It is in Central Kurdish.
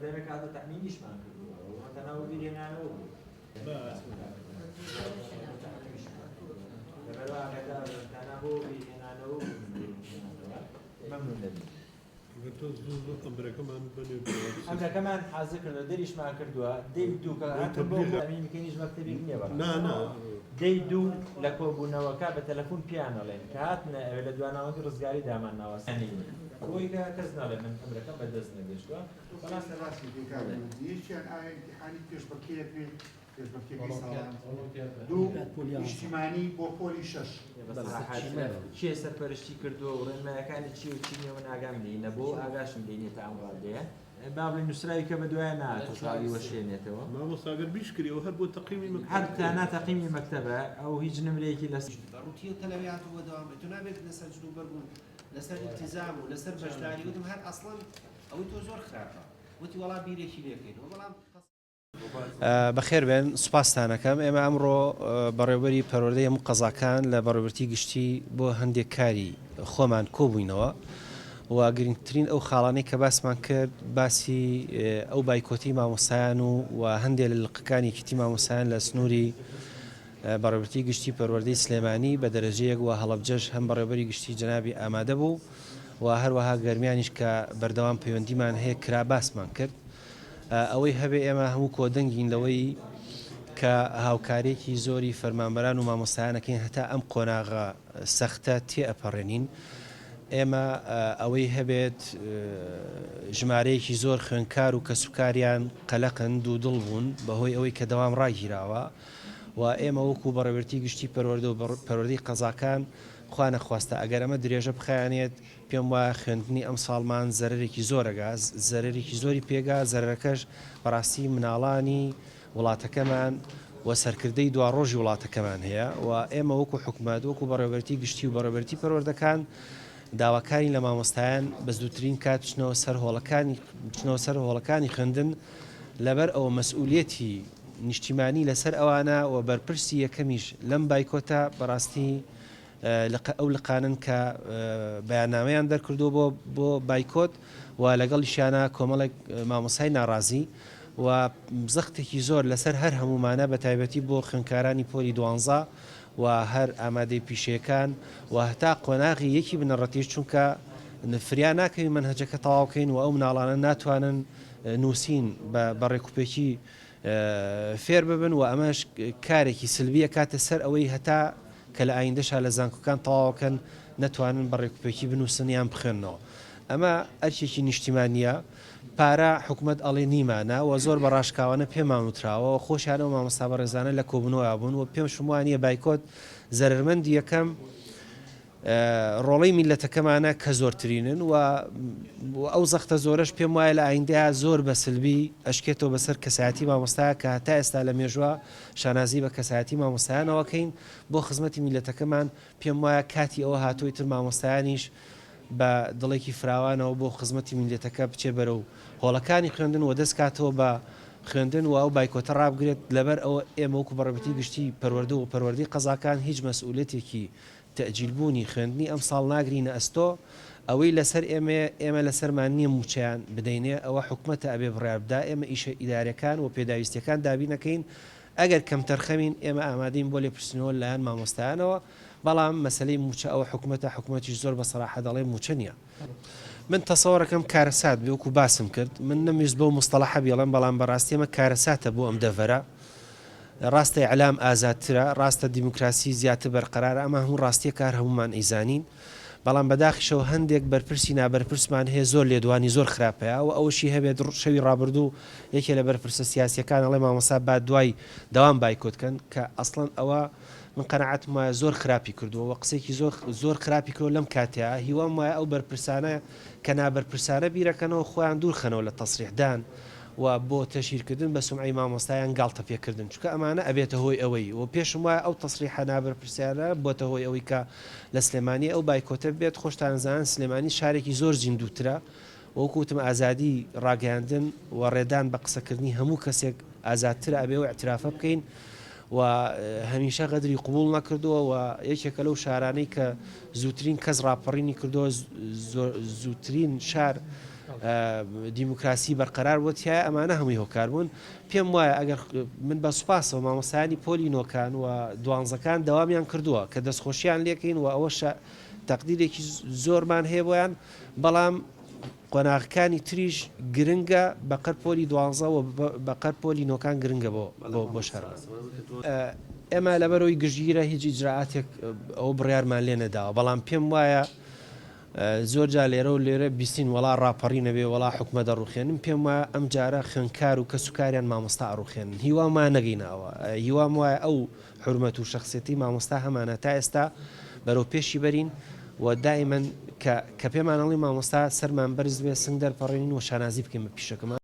دەمێک کاتە تەحمینیشمان کردووە ئەوە تەناوە بیرهێنانەوە بوو لەبەرەوە ئاگادار بن تەناوە بیرهێنانەوە مەمنون دەبین ئەمرەکەمان حازر کردەوە دەریشمان کردووە دەی دوو کە هاتن بۆ ئەمین میکەنیش مەکتەبێک نییە بەڕاستی دەی دوو لە کۆبوونەوەکە بە تەلەفۆن پیان ئەڵێن کە هاتنە ئەوێ لە دواناوەندی ڕزگاری دامان ناوەسانی بۆی کە کەس ناڵێ من ئەمرەکەم بەدەست نەگەشتووە بەڕاستە ڕاستی یەکیان ئایا امتحانی پێشبڕکێ بێت پێشبڕکێکی ساڵان دوو نیشتیمانی بۆ پۆلی شەش چیە سەرپەرشتی کردووە و ڕێنمایەکانی چی و چی نیەوە ناگام دێنە بۆ ئاگاشم دێنێتە ئەم ڕادەیە با بڵێ نووسراوی کە بە دوایە ناتوە شاڵی وەشێنێتەوە مامۆستاگەر بیشکریەوە هەر بۆ تەقیمی حتا ناتەقیمی مەکتەبە ئەو هیچ نمرەیەکی لەس ڕوتیە و تەلەویاتەوە دەوام بێت تو نابێت لەسەر جلوبەر بوون لەسەر التیزام و لەسەر بەشداری وتم هەر ئەسڵەن ئەوەی تۆ زۆر خراپە وتی وەڵا بیرێکی لێکەینەوە بەڵام بەخێر بێن سوپاسدانەکەم ئێمە ئەمڕۆ بەڕێوەبەری پەروەردەی هەموو قەزاکان لە بەڕێوەبەرتی گشتی بۆ هەندێک کاری خۆمان کۆبووینەوە و گرنگترین ئەو خاڵانەی کە باسمان کرد باسی ئەو بایکۆتی مامۆستایان و هەندێک لە لقەکانی کیتی مامۆستایان لە سنووری بەڕێوەبەرتی گشتی پەروەردەی سلێمانی بە دەرەجەیەک و هەڵەبجەش هەم بەڕێوەبەری گشتی جەنابی ئامادە بوو و هەروەها گەرمیانیش کە بەردەوام پەیوەندیمان هەیە کرا باسمان کرد ئەوەی هەبێ ئێمە هەموو کۆدەنگین لەوەی کە هاوکارێکی زۆری فەرمانبەران و مامۆستایانەکەین هەتا ئەم قۆناغە سەختە تێئەپەڕێنین ئێمە ئەوەی هەبێت ژمارەیەکی زۆر خوێنکار و کەسوکاریان قەلەقن دوو دڵ بوون بەهۆی ئەوەی کە دەوام ڕاگیراوە و ئێمە وەکو بەڕێوەبەرتی گشتی پەروەردە و پەروەردەی قەزاکان خوا نەخواستە ئەگەر ئەمە درێژە بخایانێت پێم وایە خوێندنی ئەم ساڵمان زەرێکی زۆرەگا زەرێکی زۆری پێگا زەرەکەش بەڕاستی مناڵانی وڵاتەکەمان و سەرکردەی دوا ڕۆژی وڵاتەکەمان هەیە و ئێمە وەکو حکومەت وەکو بەڕێوەبەرتی گشتی و بەڕێوەبەرتی پەروەردەکان داواکاری لە مامۆستایان بە زووترین کات بچنەوە سەر هۆڵەکانی خوێندن لەبەر ئەوە مەسئولیەتی نیشتیمانی لەسەر ئەوانە و بەرپرسی یەکەمیش لەم بایکۆتە بەڕاستی ئەو لقانن کە بەیاننامەیان دەرکردووە بۆ بایکۆت و لەگەڵیشیانە کۆمەڵێک مامۆسای ناڕازی و زەختێکی زۆر لەسەر هەر هەمومانە بە تایبەتی بۆ خوێندکارانی پۆلی 12 و هەر ئامادەی پیشەکان و هەتا قۆناغی یەکی بنەڕەتیش چونکە فریان ناکەوی منهەجەکە تەواوکەین و ئەو مناڵانە ناتوانن نووسین بە ڕێکوپێکی فێر ببن و ئەمەش کارێکی سلبیە کاتە سەر ئەوەی هەتا کە لە ئایندەشا لە زانکۆکان تەواوکەن نەتوانن بە ڕێکوپێکی بنووسنیان بخێنەوە ئەمە ئەرچێکی نیشتیمانیە پارە حکومت ئەڵێ نیمانە و زۆر بە ڕاشکاوانە پێمان وتراوە خۆشیانە و مامۆستا بەڕێزانە لە کۆبنەوە بوون و پێم شمووانە بایکۆت زەرمەندی یەکەم ڕۆڵەی میلەتەکەمانە کە زۆرترینن و ئەو زەختە زۆرەش پێم وایە لە ئایندەیە زۆر بە سلبی ئەشکێتەوە بەسەر کەسایەتی مامۆستایە کە هەتا ئێستا لە مێژووە شانازی بە کەسایەتی مامۆستایانەوەکەین بۆ خزمەتی میلەتەکەمان پێم وایە کاتی ئەوە هاتووی تر مامۆستایانیش بە دڵێکی فراوانەوە بۆ خزمەتی میلەتەکە بچێ بەرە و هۆڵەکانی خوێندن و دەست کاتەوە بە خوێندن و ئەو بایکۆتە ڕابگرێت لەبەر ئەوە ئێمە وەکو بەڕێوەبەرتی گشتی پەروەردە و پەروەردەی قەزاکان هیچ مەسئولیەتێکی تەجیلبوونی خوێندنی ئەم ساڵ ناگرینە ئەستۆ ئەوەی لەسەر ئێمە لەسەرمان نییە موچیان بدەینێ ئەوە حکومەتە ئەبێ بڕیاربدا ئێمە ئیشە ئیدارەکان و پێداویستەکان دابینەکەین ئەگەر کەم تەرخەمین ئێمە ئامادەین بۆ لێپرسنەوە لایەن مامۆستایانەوە بەڵام مەسلەی موچە ئەوە حکومەتیش زۆر بە سەراحە دەڵێ موچە نییە من تەسەوەرەکەم کارەسات بێ وەکو باسم کرد من نەمویست بۆ مستەڵەحە بێڵێم بەڵام بەڕاستی ئێمە کارەساتە بۆ ئەم دەڤەرە ڕاستە ئیعلام ئازادترە ڕاستە دیموکراسی زیاتر بەرقەرارە ئەمە هەموو ڕاستیە کار هەمومان ئەیزانین بەڵام بەداخیشەوە هەندێک بەرپرسی نابەرپرسمان هەیە زۆر لێدوانی زۆر خراپەیە و ئەوشی هەبێت شەوی ڕابردوو یەکێ لە بەرپرسە سیاسیەکان ئەڵێ مامۆستا با دوای دەوام بایکۆتکەن کە ئەسڵەن ئەوە من قەنەعەتم وایە زۆر خراپی کردووە و قسێکی زۆر خراپی کردو لەم کاتەیە هیوام وایە ئەو بەرپرسانە کە نابەرپرسانە بیرەکەنەوە خۆیان دوورخەنەوە لە تەسریحدان و بۆ تەشیرکردن بە سومعی مامۆستایان گاڵتە پێکردن چونکە ئەمانە ئەبێتە هۆی ئەوەی و پێشم وایە ئەو تەسریحە نابەرپرسیانە بۆتە هۆی ئەوەی کە لە سلێمانی ئەو بایکۆتە بێت خۆشتانزانان سلێمانی شارێکی زۆر زیندووترە وەکوتم ئازادی ڕاگەاندن و ڕێدان بە قسەکردنی هەموو کەسێک ئازادتر ئەبێ و اعترافە بکەین و هەمیشە غەدری قبول نەکردووە و یەکێکە لەو شارانەی کە زووترین کەس ڕاپەڕینی کردووە زووترین شار دیموکراسی بەرقەرار وتیایە ئەمانە هەمووی هۆکار بوون پێم وایە ئەگەر من بە سوپاسەوە مامۆستایانی پۆلینۆکان و دوانزەکان دەوامیان کردووە کە دەستخۆشییان لێکەین و ئەوەشە تەقدیرێکی زۆرمان هەیە بۆیان بەڵام قۆناغەکانی تریش گرنگە بەقەر پۆلی دوانزە و بەقەر پۆلی نۆکان گرنگە بۆ شەڕ ئێمە لەبەرەوەی گژگیرە هیچ ئیجراعاتێک ئەو بڕیارمان لێ نەداوە بەڵام پێم وایە زۆر جا لێرە و لێرە بیستین وڵا ڕاپەڕی نەبێ وڵا حکومە دەڕوخێنن پێم وایە ئەم جارە خوێنکار و کەسوکاریان مامۆستا ئەڕوخێنن هیوامان نەگەیناوە هیوام وایە ئەو حرمەت و شخصێتی مامۆستا هەمانە تا ئێستا بەرەو پێشی بەرین و دائیمەن کە پێمانەڵی مامۆستا سەرمان بەرز بێ سنگ دەرپەڕێنین و شانازی بکەین بە پیشەکەمان